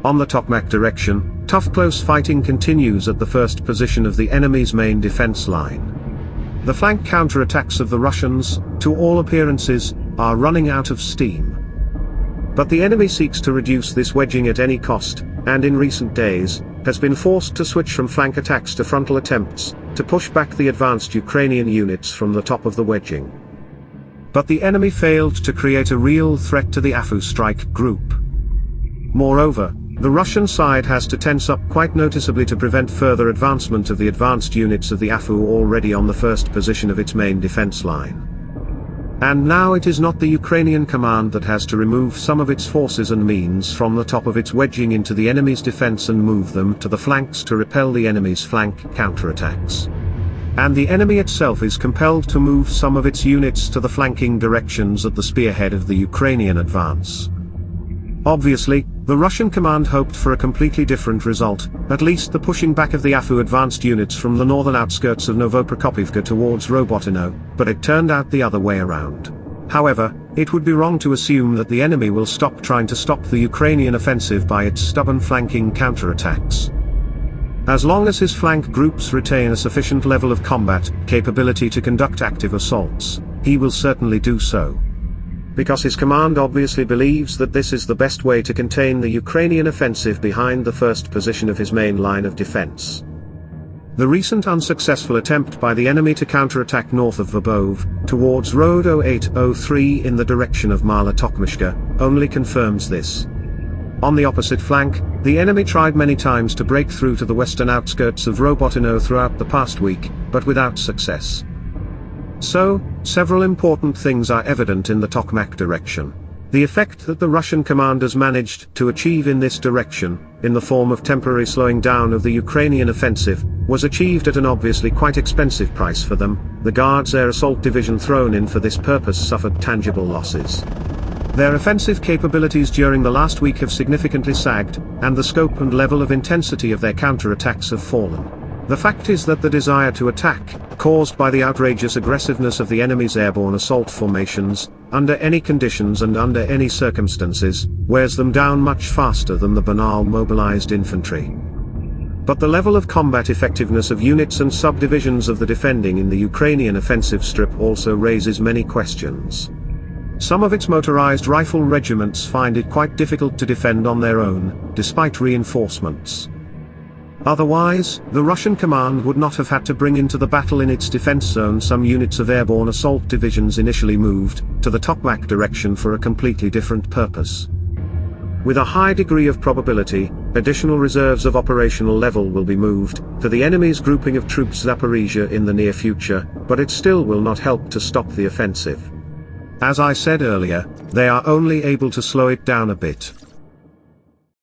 On the Tokmak direction, tough close fighting continues at the first position of the enemy's main defense line. The flank counterattacks of the Russians, to all appearances, are running out of steam. But the enemy seeks to reduce this wedging at any cost, and in recent days, has been forced to switch from flank attacks to frontal attempts, to push back the advanced Ukrainian units from the top of the wedging. But the enemy failed to create a real threat to the AFU strike group. Moreover, the Russian side has to tense up quite noticeably to prevent further advancement of the advanced units of the AFU already on the first position of its main defense line. And now it is not the Ukrainian command that has to remove some of its forces and means from the top of its wedging into the enemy's defense and move them to the flanks to repel the enemy's flank counterattacks. And the enemy itself is compelled to move some of its units to the flanking directions at the spearhead of the Ukrainian advance. Obviously, the Russian command hoped for a completely different result, at least the pushing back of the AFU advanced units from the northern outskirts of Novoprokopivka towards Robotino, but it turned out the other way around. However, it would be wrong to assume that the enemy will stop trying to stop the Ukrainian offensive by its stubborn flanking counterattacks. As long as his flank groups retain a sufficient level of combat capability to conduct active assaults, he will certainly do so. Because his command obviously believes that this is the best way to contain the Ukrainian offensive behind the first position of his main line of defense. The recent unsuccessful attempt by the enemy to counterattack north of Verbove, towards Road 0803 in the direction of Mala Tokmishka, only confirms this. On the opposite flank, the enemy tried many times to break through to the western outskirts of Robotino throughout the past week, but without success. So, several important things are evident in the Tokmak direction. The effect that the Russian commanders managed to achieve in this direction, in the form of temporary slowing down of the Ukrainian offensive, was achieved at an obviously quite expensive price for them. The Guards Air Assault Division thrown in for this purpose suffered tangible losses. Their offensive capabilities during the last week have significantly sagged, and the scope and level of intensity of their counterattacks have fallen. The fact is that the desire to attack, caused by the outrageous aggressiveness of the enemy's airborne assault formations, under any conditions and under any circumstances, wears them down much faster than the banal mobilized infantry. But the level of combat effectiveness of units and subdivisions of the defending in the Ukrainian offensive strip also raises many questions. Some of its motorized rifle regiments find it quite difficult to defend on their own, despite reinforcements. Otherwise, the Russian command would not have had to bring into the battle in its defense zone some units of airborne assault divisions initially moved to the Tokmak direction for a completely different purpose. With a high degree of probability, additional reserves of operational level will be moved to the enemy's grouping of troops Zaporizhia in the near future, but it still will not help to stop the offensive. As I said earlier, they are only able to slow it down a bit.